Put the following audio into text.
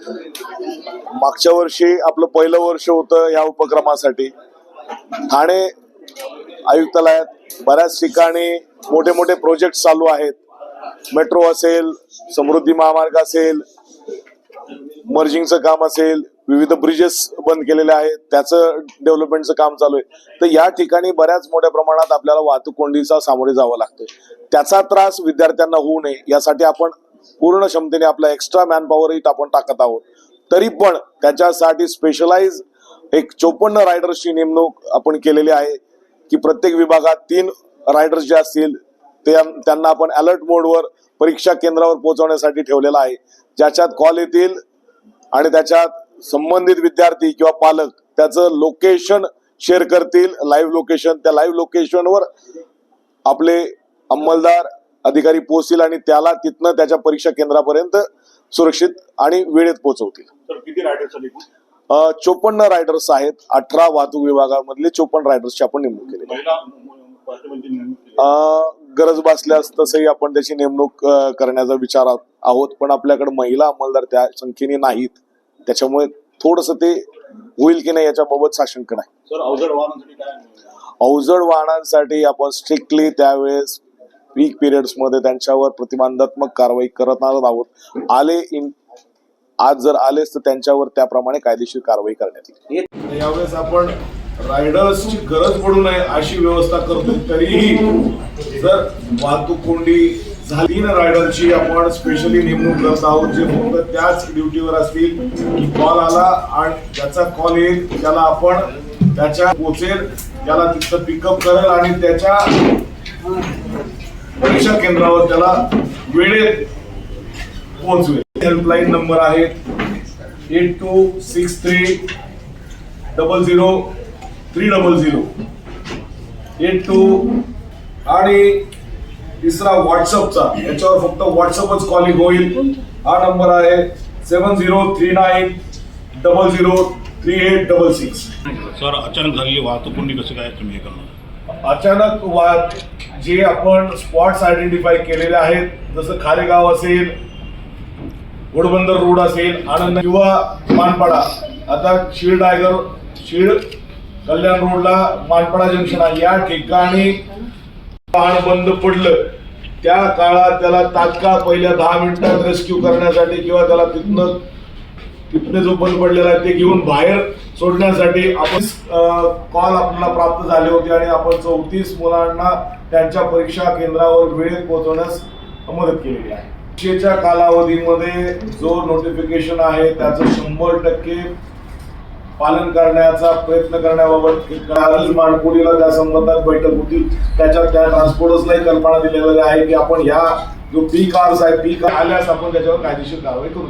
मागच्या वर्षी आपलं पहिलं वर्ष होतं या उपक्रमासाठी। ठाणे आयुक्तालयात बऱ्याच ठिकाणी मोठे मोठे प्रोजेक्ट चालू आहेत। मेट्रो असेल, समृद्धी महामार्ग असेल, मर्जिंगचं काम असेल, विविध ब्रिजेस बंद केलेले आहेत, त्याचं डेव्हलपमेंटचं काम चालू आहे। तर या ठिकाणी बऱ्याच मोठ्या प्रमाणात आपल्याला वाहतूक कोंडीचा सामोरे जावं लागतं। त्याचा त्रास विद्यार्थ्यांना होऊ नये यासाठी आपण पूर्ण क्षमतेने आपला एक्स्ट्रा मॅनपॉवरही आपण टाकत आहोत। तरी पण त्याच्यासाठी स्पेशलाइज एक 54 रायडर्सची नेमणूक आपण केलेली आहे की प्रत्येक विभागात 3 रायडर्स जे असतील त्यांना आपण अलर्ट मोडवर परीक्षा केंद्रावर पोहोचवण्यासाठी ठेवलेला आहे। ज्याच्यात कॉल येतील आणि त्याच्यात संबंधित विद्यार्थी किंवा पालक त्याचं लोकेशन शेअर करतील, लाईव्ह लोकेशन। त्या लाईव्ह लोकेशनवर आपले अंमलदार अधिकारी पोहोचतील आणि त्याला तिथनं त्याच्या परीक्षा केंद्रापर्यंत सुरक्षित आणि वेळेत पोहोचवतील। तर किती रायडर्स आले? 54 रायडर्स आहेत। 18 वाहतूक विभागामधले 54 रायडर्सची आपण नेमणूक केली। गरज भासल्यास तसंही आपण त्याची नेमणूक करण्याचा विचार आहोत, पण आपल्याकडे महिला अंमलदार त्या संख्येने नाहीत, त्याच्यामुळे थोडस ते होईल की नाही याच्याबाबत साशंक नाही। सर, अवजड वाहनांसाठी काय? अवजड वाहनांसाठी आपण स्ट्रिक्टली त्यावेळेस पीक पिरियड्स मध्ये त्यांच्यावर प्रतिबंधात्मक कारवाई करत आहोत। आज जर आलेच तर त्यांच्यावर त्याप्रमाणे कायदेशीर कारवाई करण्यात येईल। यावेळेस आपण रायडर्सची गरज पडू नये अशी व्यवस्था करतो। तरीही जर वाहतूक कोंडी झाली, 3 रायडरची आपण स्पेशली नेमणूक करत आहोत जे फक्त त्याच ड्युटीवर असतील की कॉल आला आणि ज्याचा कॉल येईल त्याला आपण त्याच्या पोचेल, त्याला तिथं पिकअप करेल आणि त्याच्या परीक्षा केंद्रावर त्याला वेळेत पोहोचवेल। हेल्पलाईन नंबर आहेत 8263 00 300 82 आणि तिसरा व्हॉट्सअपचा, याच्यावर फक्त व्हॉट्सअपच कॉलिंग होईल। हा नंबर आहे 7039 00 3866। सर, अचानक झालेली वाहतूक कोंडी कसं काय तुम्ही हे करणार? अचानक जे आपण स्पॉट्स आयडेंटिफाय केलेले आहेत, जसं खारेगाव असेल, घोडबंदर रोड असेल, आनंद किंवा मानपाडा, आता शीळ कल्याण रोडला मानपाडा जंक्शन आहे, या ठिकाणी वाहन बंद पडलं त्या काळात त्याला तात्काळ पहिल्या 10 मिनिटात रेस्क्यू करण्यासाठी किंवा त्याला तिथने जो बंद पडलेला आहे ते घेऊन बाहेर सोडण्यासाठी आपण कॉल आपल्याला प्राप्त झाले होते आणि आपण 34 मुलांना त्यांच्या परीक्षा केंद्रावर वेळेत पोहोचवण्यास मदत केलेली आहे। परीक्षेच्या कालावधीमध्ये जो नोटिफिकेशन आहे त्याचं 100% पालन करण्याचा प्रयत्न करण्याबाबत मानकोडीला त्या संबंधात बैठक होती। त्याच्यात त्या ट्रान्सपोर्टर्सलाही कल्पना दिलेली आहे की आपण ह्या जो पीक आवर्स आहे, पीक आल्यास आपण त्याच्यावर कायदेशीर कारवाई करू।